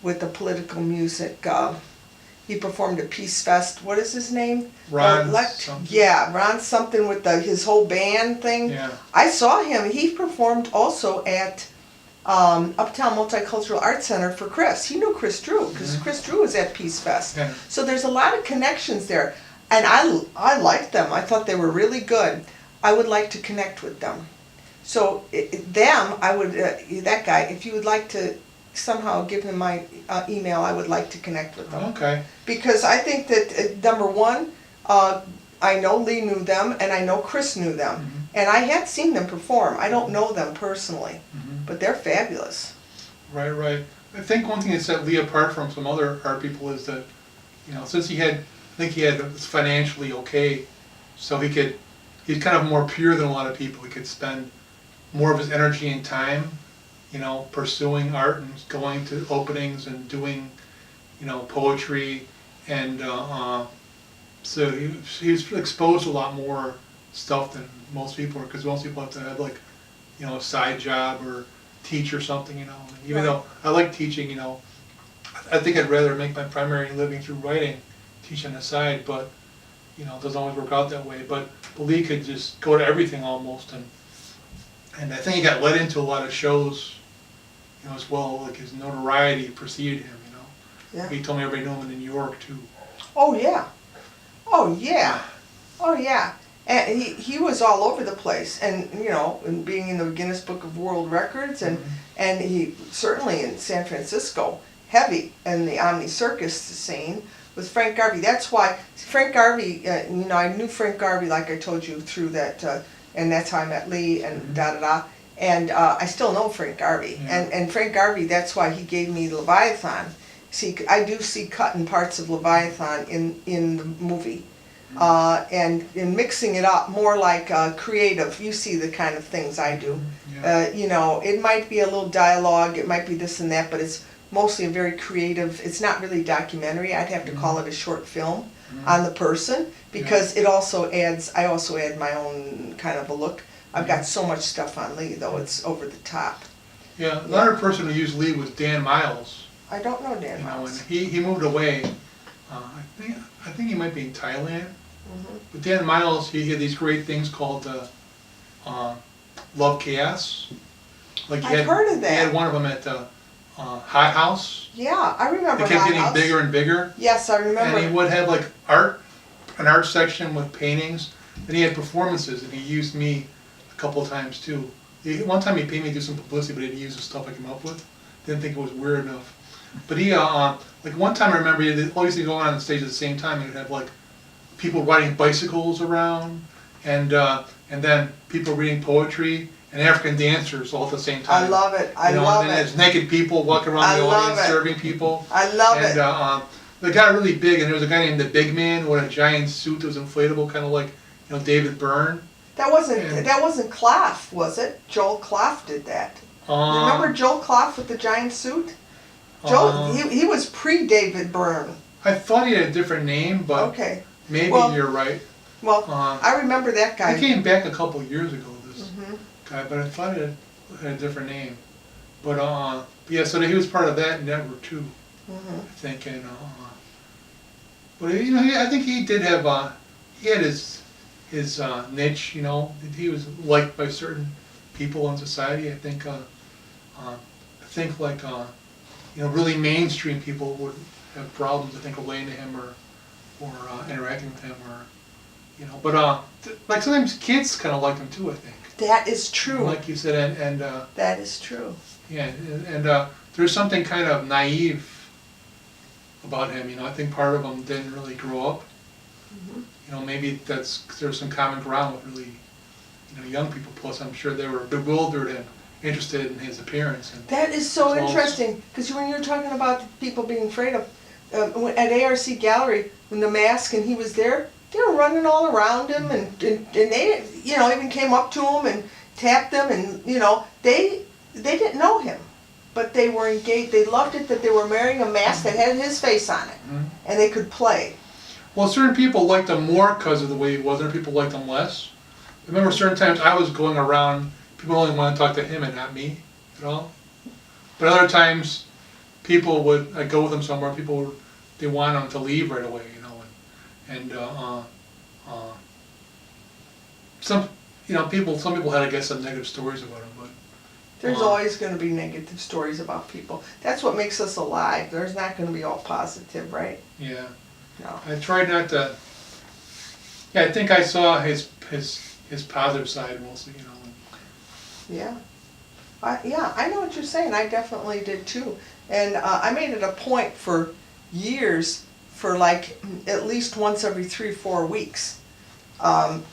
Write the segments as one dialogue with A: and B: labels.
A: with the political music. He performed at Peace Fest. What is his name?
B: Ron something.
A: Yeah, Ron something with his whole band thing.
B: Yeah.
A: I saw him. He performed also at Uptown Multicultural Arts Center for Chris. He knew Chris Drew because Chris Drew was at Peace Fest.
B: Yeah.
A: So there's a lot of connections there. And I liked them. I thought they were really good. I would like to connect with them. So I would, that guy, if you would like to somehow give him my email, I would like to connect with them.
B: Okay.
A: Because I think that, number one, I know Lee knew them and I know Chris knew them.
B: Mm-hmm.
A: And I had seen them perform. I don't know them personally,
B: Mm-hmm.
A: but they're fabulous.
B: Right, right. I think one thing that set Lee apart from some other art people is that, since I think he had was financially okay, so he's kind of more pure than a lot of people. He could spend more of his energy and time, pursuing art and going to openings and doing, poetry, and so he was exposed to a lot more stuff than most people are, because most people have to have like, a side job or teach or something, Even though I like teaching, I think I'd rather make my primary living through writing, teach on the side, but it doesn't always work out that way. But Lee could just go to everything almost, and I think he got led into a lot of shows, as well. Like his notoriety preceded him,
A: Yeah.
B: He told me everybody knew him in New York too.
A: Oh yeah. Oh yeah. Oh yeah. And he was all over the place, and and being in the Guinness Book of World Records, and and he certainly in San Francisco, heavy in the Omni Circus scene with Frank Garvey. That's why Frank Garvey, I knew Frank Garvey, like I told you, through that, and that's how I met Lee, and da-da-da. And I still know Frank Garvey.
B: Yeah.
A: And Frank Garvey, that's why he gave me Leviathan. See, I do see cut in parts of Leviathan in the movie. And in mixing it up more like creative. You see the kind of things I do.
B: Yeah.
A: It might be a little dialogue, it might be this and that, but it's mostly a very creative, it's not really documentary. I'd have to call it a short film on the person, because it also adds, I also add my own kind of a look. I've got so much stuff on Lee, though, it's over the top.
B: Yeah, another person who used Lee was Dan Miles.
A: I don't know Dan Miles.
B: And he moved away. I think he might be in Thailand. But Dan Miles, he had these great things called Love Chaos. Like
A: I've heard of that.
B: He had one of them at the Hot House.
A: Yeah, I remember
B: It kept
A: Hot
B: getting
A: House.
B: bigger and bigger.
A: Yes, I remember.
B: And he would have like an art section with paintings. Then he had performances, and he used me a couple of times too. One time he paid me to do some publicity, but he didn't use the stuff I came up with. Didn't think it was weird enough. But he, like one time I remember, he had all these things going on the stage at the same time. He would have like people riding bicycles around, and then people reading poetry, and African dancers all at the same time.
A: I love it. I love
B: and then
A: it.
B: there's naked people walking around the audience serving people.
A: I love it.
B: And they got really big, and there was a guy named the Big Man who had a giant suit that was inflatable, kind of like David Byrne.
A: That wasn't Clough, was it? Joel Clough did that. Remember Joel Clough with the giant suit? Joel, he was pre-David Byrne.
B: I thought he had a different name, but
A: okay.
B: Maybe you're right.
A: Well, I remember that guy.
B: He came back a couple of years ago, this guy, but I thought it had a different name. But yeah, so he was part of that network too, I think. And but I think he did have he had his niche. He was liked by certain people in society. I think like really mainstream people would have problems, I think, relating to him or interacting with him, or but like sometimes kids kind of like him too, I think.
A: That is true.
B: Like you said, and
A: that is true.
B: Yeah, and there's something kind of naive about him. I think part of him didn't really grow up. Maybe there's some common ground with really young people. Plus, I'm sure they were bewildered and interested in his appearance. And
A: that is so interesting, because when you're talking about people being afraid of, at ARC Gallery, when the mask and he was there, they were running all around him, and they even came up to him and tapped them, and they didn't know him, but they were engaged. They loved it that they were wearing a mask that had his face on it, and they could play.
B: Well, certain people liked him more because of the way he was, other people liked him less. I remember certain times I was going around, people only wanted to talk to him and not me at all. But other times, people would, I'd go with them somewhere, people would, they want them to leave right away, you know, and some, you know, some people had, I guess, some negative stories about them, but.
A: There's always going to be negative stories about people. That's what makes us alive. There's not going to be all positive, right?
B: Yeah.
A: No.
B: I tried not to. Yeah, I think I saw his positive side mostly, you know.
A: Yeah. Yeah, I know what you're saying. I definitely did too. And I made it a point for years, for like at least once every 3-4 weeks. Every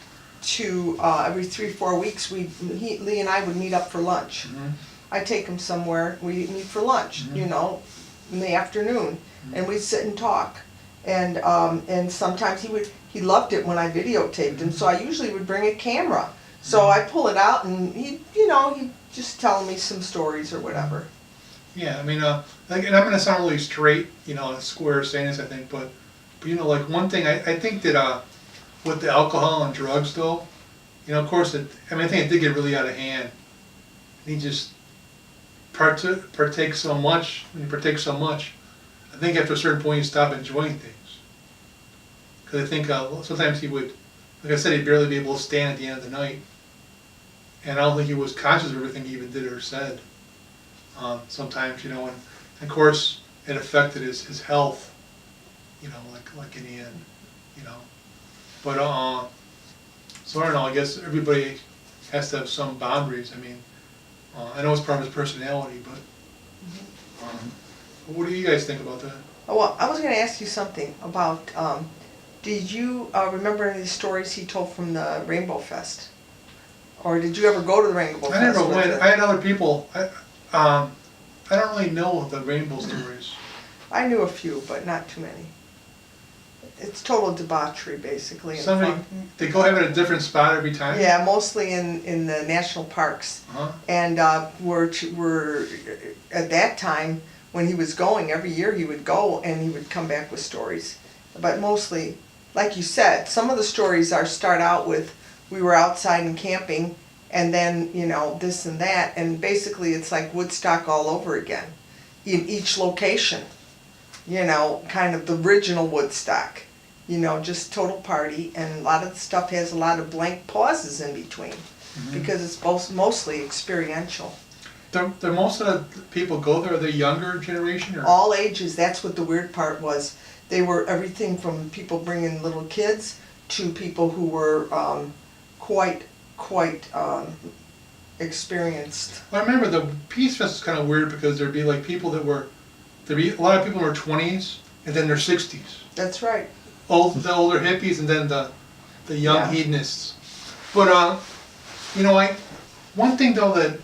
A: 3-4 weeks, Lee and I would meet up for lunch.
B: Mm-hmm.
A: I'd take him somewhere, we'd meet for lunch,
B: Mm-hmm.
A: you know, in the afternoon, and we'd sit and talk. And sometimes he loved it when I videotaped him, so I usually would bring a camera. So I'd pull it out and he'd just tell me some stories or whatever.
B: Yeah, I mean, like, and I'm gonna sound really straight, you know, square saying this, I think, but you know, like one thing I think that with the alcohol and drugs though, you know, of course, I think it did get really out of hand. And he just partakes so much. When you partake so much, I think after a certain point you stop enjoying things. Because I think sometimes he would, like I said, he'd barely be able to stand at the end of the night. And I don't think he was conscious of everything he even did or said. Sometimes, you know, and of course it affected his health, you know, like in the end, you know. But so I don't know, I guess everybody has to have some boundaries. I mean, I know it's part of his personality, but what do you guys think about that?
A: Oh, well, I was going to ask you something about, did you remember any of the stories he told from the Rainbow Fest? Or did you ever go to the Rainbow Fest?
B: I never went. I had other people. I don't really know the rainbow stories.
A: I knew a few, but not too many. It's total debauchery, basically.
B: They go have it at a different spot every time?
A: Yeah, mostly in the national parks.
B: Uh-huh.
A: And we're at that time, when he was going, every year he would go and he would come back with stories. But mostly, like you said, some of the stories start out with, we were outside and camping, and then, you know, this and that, and basically it's like Woodstock all over again, in each location. You know, kind of the original Woodstock. You know, just total party, and a lot of the stuff has a lot of blank pauses in between, because it's mostly experiential.
B: Do most of the people go there, the younger generation? Or?
A: All ages, that's what the weird part was. They were everything from people bringing little kids to people who were quite experienced.
B: Well, I remember the Peace Fest was kind of weird because there'd be like people there'd be a lot of people in their 20s and then their 60s.
A: That's right.
B: The older hippies and then the young hedonists. But you know, one thing though that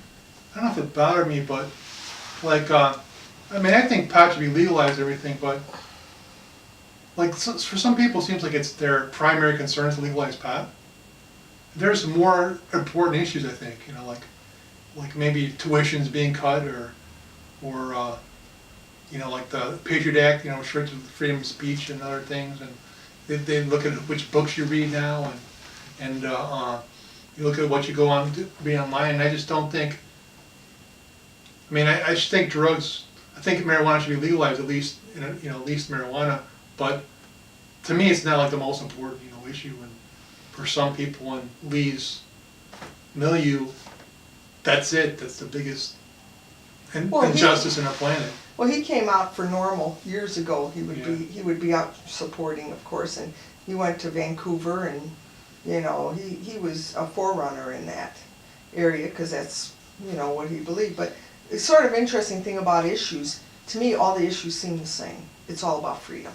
B: I don't know if it bothered me, but like I mean, I think pot should be legalized and everything, but like for some people, it seems like it's their primary concern is to legalize pot. There's more important issues, I think. You know, like maybe tuitions being cut, or you know, like the Patriot Act, you know, restricted freedom of speech and other things, and they look at which books you read now, and you look at what you go on to read online. And I just don't think. I mean, I just think drugs. I think marijuana should be legalized, at least, you know, at least marijuana. But to me, it's not like the most important, you know, issue. And for some people in Lee's milieu, that's it. That's the biggest injustice in the planet.
A: Well, he came out for NORML years ago. He would be out supporting, of course, and he went to Vancouver, and you know, he was a forerunner in that area because that's, you know, what he believed. But it's sort of interesting thing about issues. To me, all the issues seem the same. It's all about freedom.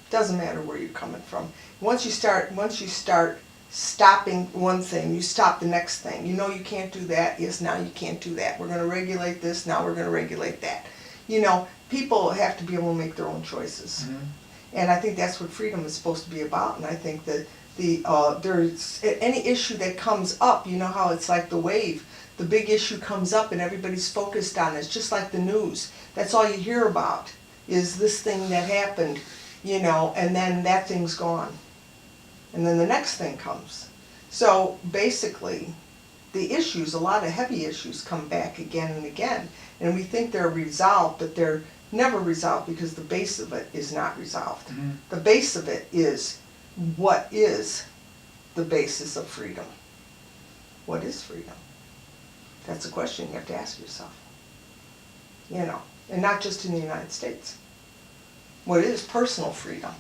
A: Doesn't matter where you're coming from. Once you start stopping one thing, you stop the next thing. You know you can't do that. Yes, now you can't do that. We're going to regulate this. Now we're going to regulate that. You know, people have to be able to make their own choices. Mm-hmm. And I think that's what freedom is supposed to be about. And I think that there's any issue that comes up, you know how it's like the wave. The big issue comes up and everybody's focused on it. It's just like the news. That's all you hear about is this thing that happened, you know, and then that thing's gone. And then the next thing comes. So basically, the issues, a lot of heavy issues come back again and again. And we think they're resolved, but they're never resolved because the base of it is not resolved.
B: Mm-hmm.
A: The base of it is, what is the basis of freedom? What is freedom? That's a question you have to ask yourself. You know, and not just in the United States. What is personal freedom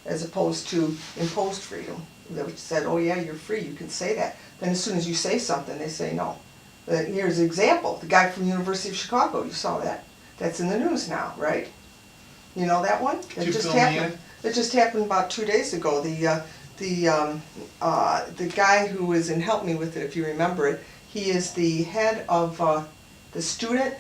A: as opposed to imposed freedom? That said, oh yeah, you're free, you can say that. Then as soon as you say something, they say no. Here's an example, the guy from the University of Chicago, you saw that. That's in the news now, right? You know that one? It just happened. It just happened about 2 days ago. The guy who is in, help me with it if you remember it, he is the head of the student,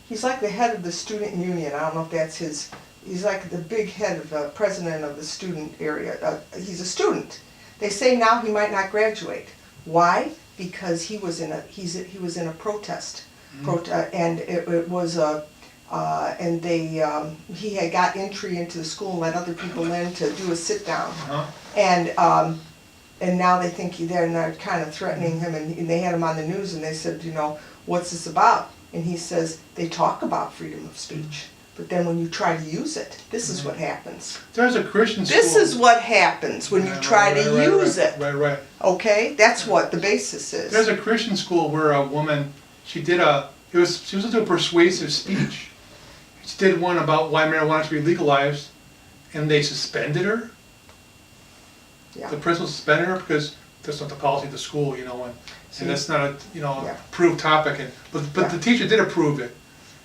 A: he's like the head of the student union. I don't know if that's his, he's like the big head of the president of the student area. He's a student. They say now he might not graduate. Why? Because he was in a protest. And it was and he had got entry into the school and let other people in to do a sit down. And now they think they're kind of threatening him, and they had him on the news and they said, you know, what's this about? And he says, they talk about freedom of speech, but then when you try to use it, this is what happens.
B: There's a Christian school.
A: This is what happens when you try to use it.
B: Right.
A: Okay? That's what the basis is.
B: There's a Christian school where a woman, she was into a persuasive speech. She did one about why marijuana should be legalized, and they suspended her.
A: Yeah.
B: The principal suspended her because that's not the policy of the school, you know, and that's not a approved topic. But the teacher did approve it,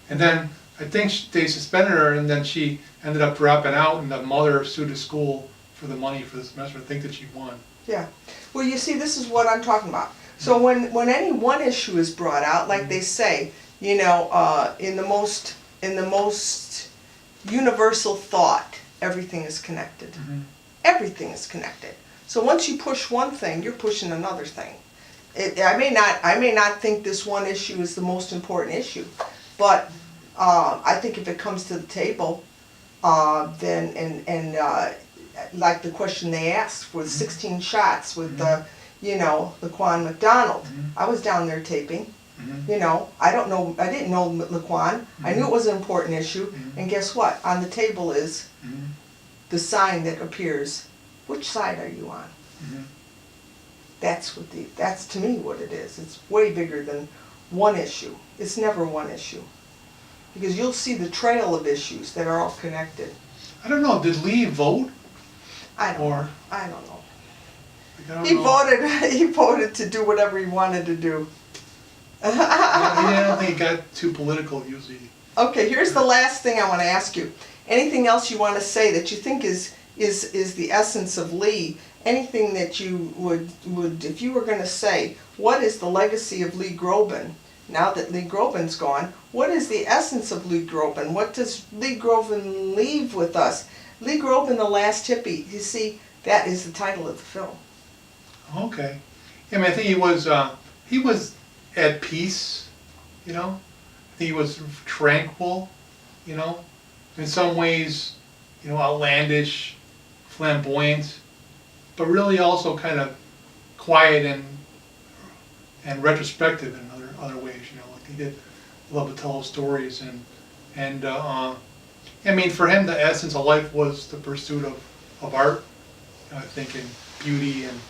B: and then I think they suspended her, and then she ended up dropping out, and the mother sued the school for the money for the semester. I think that she won.
A: Yeah. Well, you see, this is what I'm talking about. So when any one issue is brought out, like they say, you know, in the most universal thought, everything is connected.
B: Mm-hmm.
A: Everything is connected. So once you push one thing, you're pushing another thing. I may not think this one issue is the most important issue, but I think if it comes to the table, then like the question they asked with 16 shots with Laquan McDonald.
B: Mm-hmm.
A: I was down there taping.
B: Mm-hmm.
A: You know, I didn't know Laquan. I knew it was an important issue, and guess what? On the table is the sign that appears. Which side are you on?
B: Mm-hmm.
A: That's to me what it is. It's way bigger than one issue. It's never one issue, because you'll see the trail of issues that are all connected.
B: I don't know. Did Lee vote?
A: I don't know. He voted to do whatever he wanted to do.
B: I don't think it got too political usually.
A: Okay, here's the last thing I want to ask you. Anything else you want to say that you think is the essence of Lee? Anything that you would if you were going to say, what is the legacy of Lee Groban? Now that Lee Groban's gone, what is the essence of Lee Groban? What does Lee Groban leave with us? Lee Groban, the Last Hippie. You see, that is the title of the film.
B: Okay. I mean, I think he was at peace, you know. I think he was tranquil, you know. In some ways, you know, outlandish, flamboyant, but really also kind of quiet and retrospective in other ways, you know. Like he did love to tell stories, and I mean, for him, the essence of life was the pursuit of art, I think, and beauty and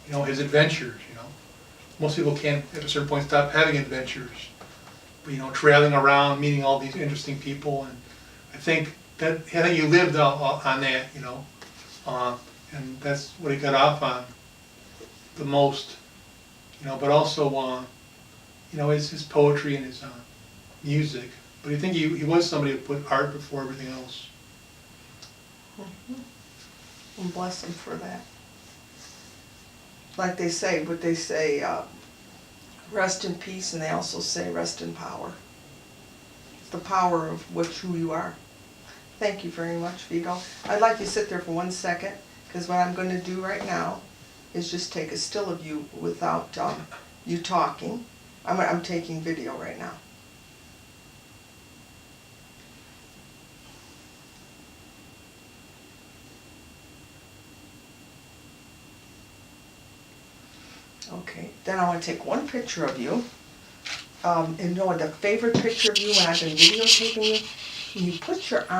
B: you know, his adventures, you know. Most people can't, at a certain point, stop having adventures. But, you know, traveling around, meeting all these interesting people, and I think he lived on that, you know, and that's what he got off on the most, you know. But also, you know, his poetry and his music. But I think he was somebody who put art before everything else.
A: Mm-hmm. And bless him for that. Like they say, rest in peace, and they also say rest in power. It's the power of who you are. Thank you very much, Vito. I'd like you to sit there for 1 second, because what I'm going to do right now is just take a still of you without you talking. I'm taking video right now. Okay, then I want to take one picture of you, and know the favorite picture of you when I've been videotaping you, and you put your arm